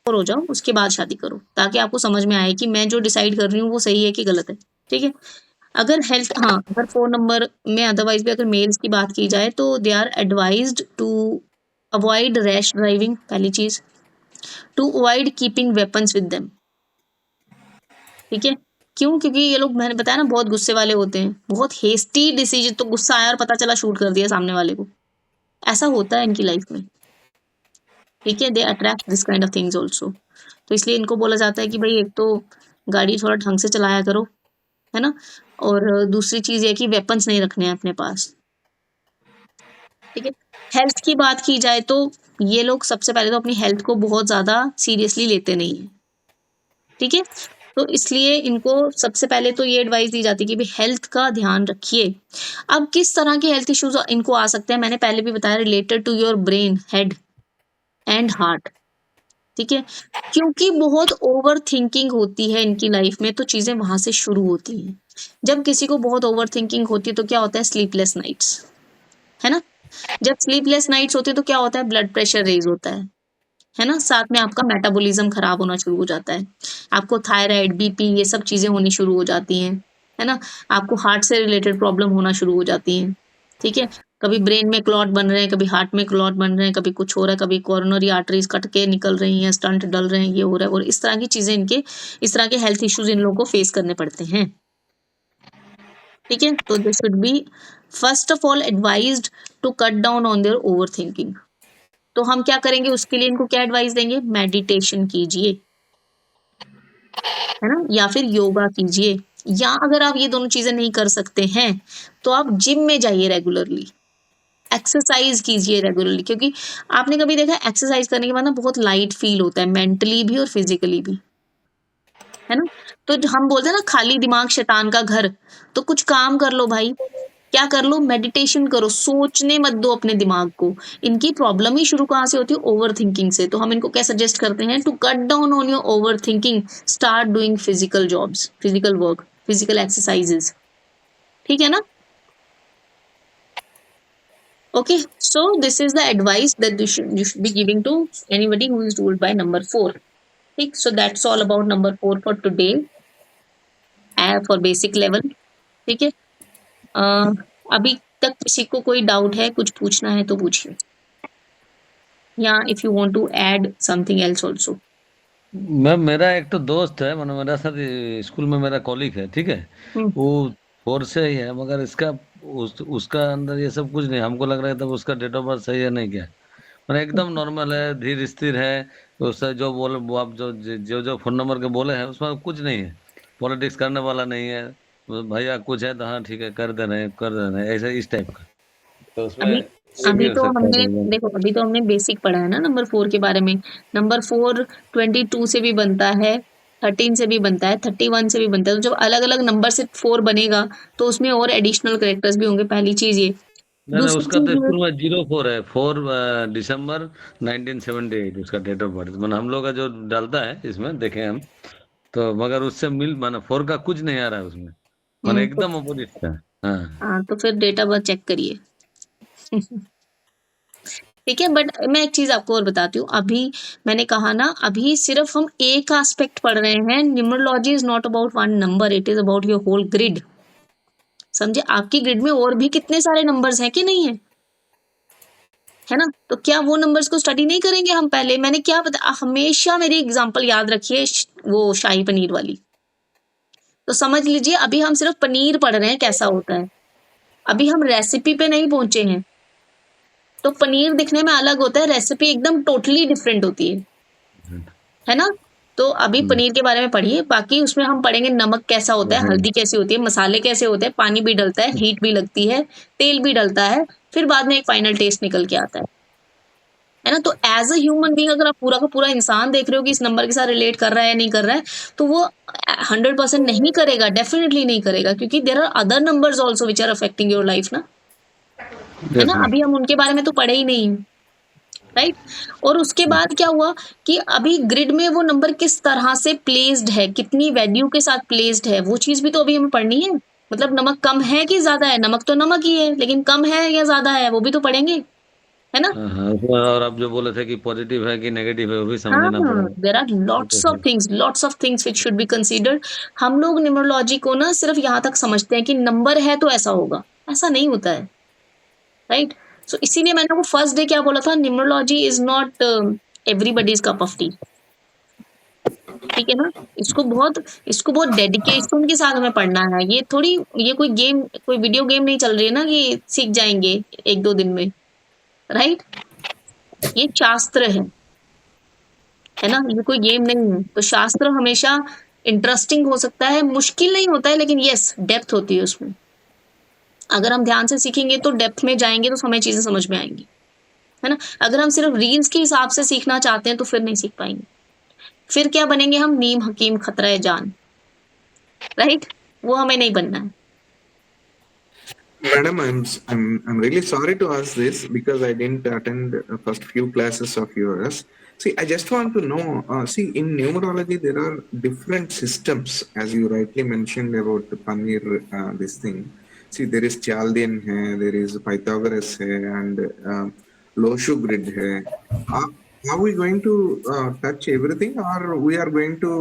और हो जाओ, उसके बाद शादी करो, ताकि आपको समझ में आए कि मैं जो डिसाइड कर रही हूँ वो सही है कि गलत है। ठीक है? अगर हेल्थ, हाँ, अगर 4 नंबर में अदरवाइज़ भी अगर मेल्स की बात की जाए तो they are advised to avoid rash driving, पहली चीज़, to avoid keeping weapons with them. ठीक है? क्यों? क्योंकि ये लोग, मैंने बताया ना, बहुत गुस्से वाले होते हैं, बहुत हेस्टी डिसीजन, तो गुस्सा आया और पता चला शूट कर दिया सामने वाले को। ऐसा होता है इनकी लाइफ में। ठीक है? They attract this kind of things also. तो इसलिए इनको बोला जाता है कि भाई एक तो गाड़ी थोड़ा ढंग से चलाया करो, है ना? और दूसरी चीज़ ये कि वेपन्स नहीं रखने हैं अपने पास। ठीक है? हेल्थ की बात की जाए तो ये लोग सबसे पहले तो अपनी हेल्थ को बहुत ज़्यादा सीरियसली लेते नहीं हैं। ठीक है? तो इसलिए इनको सबसे पहले तो ये एडवाइस दी जाती है कि भाई हेल्थ का ध्यान रखिए। अब किस तरह के हेल्थ इश्यूज़ इनको आ सकते हैं, मैंने पहले भी बताया, related to your brain, head and heart. ठीक है? क्योंकि बहुत ओवरथिंकिंग होती है इनकी लाइफ में, तो चीज़ें वहाँ से शुरू होती हैं। जब किसी को बहुत ओवरथिंकिंग होती है तो क्या होता है? स्लीपलेस नाइट्स, है ना? जब स्लीपलेस नाइट्स होती है तो क्या होता है? ब्लड प्रेशर रेज़ होता है ना? साथ में आपका मेटाबॉलिज़्म खराब होना शुरू हो जाता है। आपको थायराइड, बीपी, ये सब चीज़ें होनी शुरू हो जाती हैं, है ना? आपको हार्ट से रिलेटेड प्रॉब्लम होना शुरू हो जाती हैं। ठीक है? कभी ब्रेन में क्लॉट बन रहे हैं, कभी हार्ट में क्लॉट बन रहे हैं, कभी कुछ हो रहा है, कभी कोरोनरी आर्टरीज़ कट के निकल रही हैं, स्टंट डल रहे हैं, ये हो रहा है, और इस तरह की चीज़ें इस तरह के हेल्थ इश्यूज़ इन लोगों को फेस करने पड़ते हैं। ठीक है? तो they should be first of all advised to cut down on their overthinking. तो हम क्या करेंगे उसके लिए, इनको क्या एडवाइस देंगे? मेडिटेशन कीजिए, है ना? या फिर योगा कीजिए, या अगर आप ये दोनों चीज़ें नहीं कर सकते हैं, तो आप जिम में जाइए रेगुलरली, एक्सरसाइज़ कीजिए रेगुलरली, क्योंकि आपने कभी देखा है एक्सरसाइज़ करने के बाद ना बहुत लाइट फ़ील होता है, मेंटली भी और फिज़िकली भी, है ना? तो जो हम बोलते हैं ना, खाली दिमाग शैतान का घर, तो कुछ काम कर लो भाई। क्या कर लो? मेडिटेशन करो, सोचने मत दो अपने दिमाग को। इनकी प्रॉब्लम ही शुरू कहाँ से होती है? ओवरथिंकिंग से। तो हम इनको क्या सजेस्ट करते हैं? To cut down on your overthinking, start doing physical jobs, physical work, physical exercises. ठीक है ना? Okay, so this is the advice that you should be giving to anybody who is ruled by number 4. ठीक, so that's all about number 4 for today, for basic level. ठीक है? अ, अभी तक किसी को कोई डाउट है, कुछ पूछना है तो पूछिए, या if you want to add something else also. Ma'am मेरा एक तो दोस्त है, मतलब मेरा साथ स्कूल में मेरा कॉलीग है, ठीक है। हम्म। वो फोर से ही है, मगर इसका उसका अंदर ये सब कुछ नहीं, हमको लग रहा है तब उसका डेट ऑफ बर्थ सही है नहीं क्या। मतलब एकदम नॉर्मल है, धीर स्थिर है। उससे जो बोले वो आप जो फोन नंबर के बोले हैं उसमें कुछ नहीं है, पॉलिटिक्स करने वाला नहीं है। भैया कुछ है तो हाँ ठीक है, कर दे रहे हैं, ऐसे इस टाइप का। तो उसमें अभी कोई भी अभी हो तो सकता है हमने कहीं। देखो, अभी तो हमने बेसिक पढ़ा है ना नंबर 4 के बारे में। नंबर 4 22 से भी बनता है, 13 से भी बनता है, 31 से भी बनता है। तो जब अलग अलग नंबर से 4 बनेगा तो उसमें और एडिशनल करेक्टर्स भी होंगे, पहली चीज ये। नहीं नहीं, दूसरी उसका तो चीज ये, स्कूल में 04 है, 4 दिसंबर 1978 उसका डेट ऑफ बर्थ, मतलब हम लोग का जो डालता है इसमें देखे हम। तो मगर उससे मिल माना 4 का कुछ नहीं आ रहा है उसमें, माना तो एकदम अपोजिट का। हाँ। हाँ, तो फिर डेट ऑफ बर्थ चेक करिए। ठीक है, बट मैं एक चीज आपको और बताती हूँ। अभी मैंने कहा ना, अभी सिर्फ हम एक एस्पेक्ट पढ़ रहे हैं। Numerology is not about one number, it is about your whole grid. समझे? आपकी ग्रिड में और भी कितने सारे नंबर्स हैं कि नहीं है, है ना? तो क्या वो नंबर्स को स्टडी नहीं करेंगे हम पहले? मैंने क्या बता, हमेशा मेरी एग्जांपल याद रखिए, वो शाही पनीर वाली। तो समझ लीजिए अभी हम सिर्फ पनीर पढ़ रहे हैं कैसा होता है, अभी हम रेसिपी पे नहीं पहुंचे हैं। तो पनीर दिखने में अलग होता है, रेसिपी एकदम टोटली डिफरेंट होती है ना? तो अभी हम्म, पनीर के बारे में पढ़िए, बाकी उसमें हम पढ़ेंगे नमक कैसा होता है, हम्म, हल्दी कैसी होती है, मसाले कैसे होते हैं, पानी भी डलता है, हीट भी लगती है, तेल भी डलता है, फिर बाद में एक फाइनल टेस्ट निकल के आता है ना? तो एज अ ह्यूमन बीइंग अगर आप पूरा का पूरा इंसान देख रहे हो कि इस नंबर के साथ रिलेट कर रहा है या नहीं कर रहा है, तो वो 100% नहीं करेगा, डेफिनेटली नहीं करेगा, क्योंकि there are other numbers also which are affecting your life ना, है ना? अभी डेफिनेट। हम उनके बारे में तो पढ़े ही नहीं, राइट? और उसके बाद क्या हुआ कि अभी ग्रिड में वो नंबर किस तरह से प्लेस्ड है, कितनी वैल्यू के साथ प्लेस्ड है, वो चीज भी तो अभी हमें पढ़नी है। मतलब नमक कम है कि ज्यादा है, नमक तो नमक ही है, लेकिन कम है या ज्यादा है वो भी तो पढ़ेंगे। है ना? हाँ, और आप जो बोले थे कि पॉजिटिव है कि नेगेटिव है वो भी हाँ, समझना पड़ेगा। देयर आर वो तो है। Lots of things which should be considered. हम लोग न्यूमरोलॉजी को ना सिर्फ यहाँ तक समझते हैं कि नंबर है तो ऐसा होगा, ऐसा नहीं होता है, राइट? सो इसीलिए मैंने आपको फर्स्ट डे क्या बोला था, numerology is not everybody's cup of tea, ठीक है ना? इसको बहुत डेडिकेशन के साथ हमें पढ़ना है। ये कोई गेम, कोई वीडियो गेम नहीं चल रही है ना कि सीख जाएँगे 1-2 दिन में, राइट? ये शास्त्र है ना? ये कोई गेम नहीं है। तो शास्त्र हमेशा इंटरेस्टिंग हो सकता है, मुश्किल नहीं होता है, लेकिन येस डेप्थ होती है उसमें। अगर हम ध्यान से सीखेंगे तो डेप्थ में जाएँगे तो हमें चीज़ें समझ में आएँगी, है ना? अगर हम सिर्फ रील्स के हिसाब से सीखना चाहते हैं तो फिर नहीं सीख पाएँगे। फिर क्या बनेंगे हम, नीम हकीम खतरा जान, राइट? वो हमें नहीं बनना है। Madam, I'm really sorry to ask this because I didn't attend the first few classes of yours. See, I just want to know. See, in numerology, there are different systems, as you rightly mentioned about the Panir. This thing. See, there is Chaldean hai, there is Pythagoras hai, and Loshu grid hai. Are we going to touch everything, or we are going to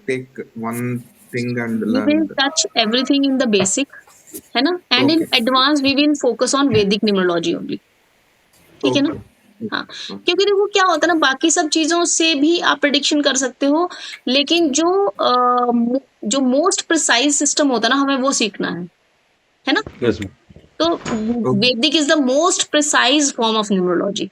take one thing and We will learn? touch everything in the basic, है ना? And in Okay. Advance we will focus on Vedic numerology only, ठीक है ना? Okay. हाँ, Okay. क्योंकि देखो क्या होता है ना, बाकी सब चीज़ों से भी आप प्रेडिक्शन कर सकते हो, लेकिन जो मोस्ट प्रिसाइज़ सिस्टम होता है ना, हमें वो सीखना है ना? यस तो Okay. वैदिक is the most precise form of numerology,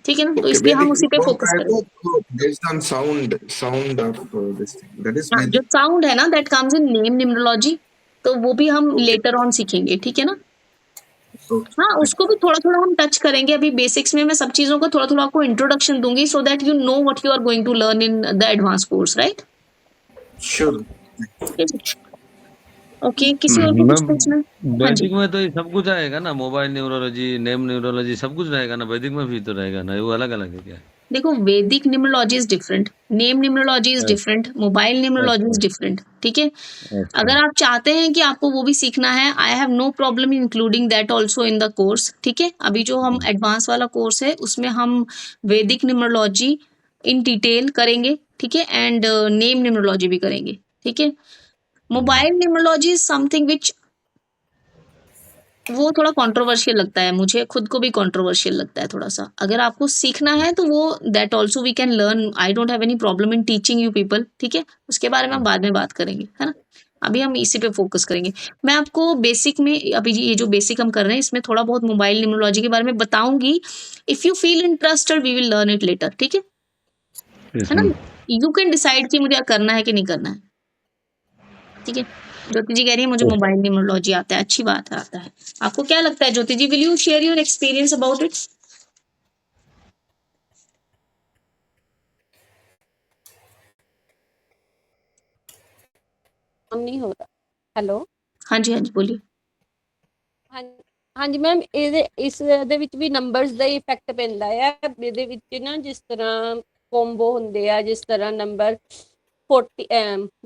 ठीक है ना? तो Okay, इसलिए हम Vedic उसी पे don't फोकस try करेंगे। to based on sound of this thing. That is हाँ, जो Vedic. साउंड है ना that comes in name numerology, तो वो भी हम Okay. लेटर ऑन सीखेंगे, ठीक है ना? Okay. हाँ, Thank उसको भी थोड़ा-थोड़ा हम टच करेंगे, अभी बेसिक्स में मैं सब चीज़ों को थोड़ा-थोड़ा आपको इंट्रोडक्शन दूँगी so that you know what you are going to learn in the advance course, right? you. Sure. Okay जी। ओके, किसी और को कुछ मैम, पूछना है? हाँ जी। वैदिक में तो ये सब कुछ आएगा ना, मोबाइल न्यूरोलॉजी, नेम न्यूरोलॉजी सब कुछ रहेगा ना, वैदिक में भी तो रहेगा ना, वो अलग अलग है क्या? देखो वैदिक numerology is different, name numerology is अच्छा डिफरेंट, मोबाइल न्यूमरोलॉजी इज़ अच्छा डिफरेंट, ठीक है? अच्छा। अगर आप चाहते हैं कि आपको वो भी सीखना है, I have no problem including that also in the course, ठीक है? अभी जो हम एडवांस वाला कोर्स है, उसमें हम वैदिक न्यूमरोलॉजी इन डिटेल करेंगे, ठीक है? एंड नेम न्यूमरोलॉजी भी करेंगे, ठीक है? Mobile numerology is something which वो थोड़ा कंट्रोवर्शियल लगता है, मुझे खुद को भी कंट्रोवर्शियल लगता है थोड़ा-सा। अगर आपको सीखना है तो वो that also we can learn, I don't have any problem in teaching you people, ठीक है? उसके बारे में हम बाद में बात करेंगे, है ना? अभी हम इसी पे फोकस करेंगे। मैं आपको बेसिक में अभी ये जो बेसिक हम कर रहे हैं इसमें थोड़ा बहुत मोबाइल न्यूमरोलॉजी के बारे में बताऊँगी। If you feel interested we will learn it later, ठीक यस है ना? मैम। यू कैन डिसाइड कि मुझे करना है कि नहीं करना है, ठीक है? ज्योति जी कह रही है मुझे मोबाइल न्यूमरोलॉजी आता है, अच्छी बात है आता है। आपको क्या लगता है Jyoti ji, will you share your experience about it? नहीं हो रहा। ਹੈਲੋ हाँ जी, हाँ जी, बोलिए। ਹਾਂ ਹਾਂਜੀ ਮੈਮ ਇਸ ਦੇ ਵਿੱਚ ਵੀ ਨੰਬਰਸ ਦਾ ਇਫੈਕਟ ਪੈਂਦਾ ਆ ਇਹਦੇ ਵਿੱਚ ਨਾ ਜਿਸ ਤਰ੍ਹਾਂ ਕੋਂਬੋ ਹੁੰਦੇ ਆ ਜਿਸ ਤਰ੍ਹਾਂ ਨੰਬਰ 40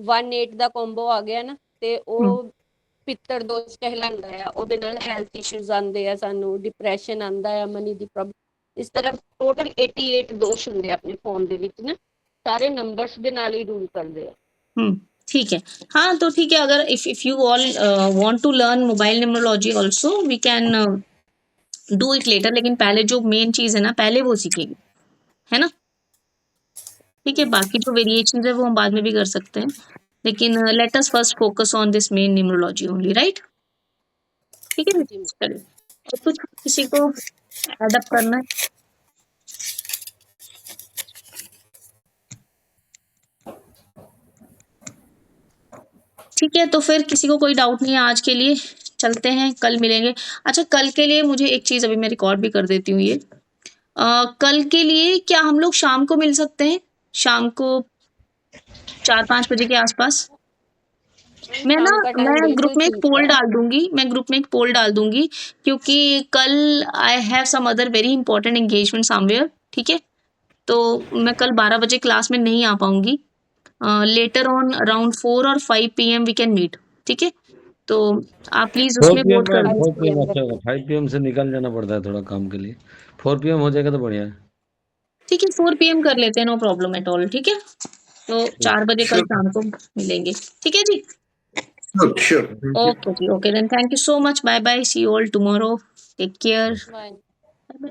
18 ਦਾ ਕੋਂਬੋ ਆ ਗਿਆ ਨਾ ਤੇ हुँ, ਉਹ ਪਿੱਤਰ ਦੋਸ਼ ਕਹਿਲਾਂਦਾ ਆ ਉਹਦੇ ਨਾਲ ਹੈਲਥ ਇਸ਼ੂਜ਼ ਆਉਂਦੇ ਆ ਸਾਨੂੰ ਡਿਪਰੈਸ਼ਨ ਆਉਂਦਾ ਆ ਮਨੀ ਦੀ ਪ੍ਰੋਬਲਮ ਇਸ ਤਰ੍ਹਾਂ ਟੋਟਲ 88 ਦੋਸ਼ ਹੁੰਦੇ ਆ ਆਪਣੇ ਫੋਨ ਦੇ ਵਿੱਚ ਨਾ ਸਾਰੇ ਨੰਬਰਸ ਦੇ ਨਾਲ ਹੀ ਰੂਲ ਕਰਦੇ ਆ हुँ, ठीक है। हाँ, तो ठीक है, अगर if you all want to learn mobile numerology also we can do it later, लेकिन पहले जो मेन चीज़ है ना पहले वो सीखेंगे, है ना? ठीक है, बाकी जो वेरिएशंस है वो हम बाद में भी कर सकते हैं। लेकिन let us first focus on this main numerology only, right? ठीक है? ਜੀ चलिए। और कुछ किसी को ऐड अप करना है? ठीक है, तो फिर किसी को कोई डाउट नहीं है आज के लिए, चलते हैं, कल मिलेंगे। अच्छा, कल के लिए मुझे एक चीज़ अभी मैं रिकॉर्ड भी कर देती हूँ ये। कल के लिए क्या हम लोग शाम को मिल सकते हैं? शाम को 4-5 बजे के आसपास? मैम शाम का टाइम मैं ग्रुप बिल्कुल में एक ठीक पोल है डाल दूँगी, क्योंकि कल I have some other very important engagement somewhere, ठीक है? तो मैं कल 12 बजे क्लास में नहीं आ पाऊँगी। लेटर ऑन अराउंड 4 और 5 पीएम वी कैन मीट, ठीक है? तो आप प्लीज 4 उसमें PM वोट कर मैम, 4 दीजिए। PM अच्छा होगा। 5 PM से निकल जाना पड़ता है थोड़ा काम के लिए। 4 PM हो जाएगा तो बढ़िया है। ठीक है 4 PM कर लेते हैं, नो प्रॉब्लम एट ऑल। ठीक है, तो 4 बजे कल Sure, शाम को मिलेंगे। ठीक है जी, sure. Thank you. ओके जी, okay then, thank you so much, bye bye, see you all tomorrow, take care, Bye. Bye bye.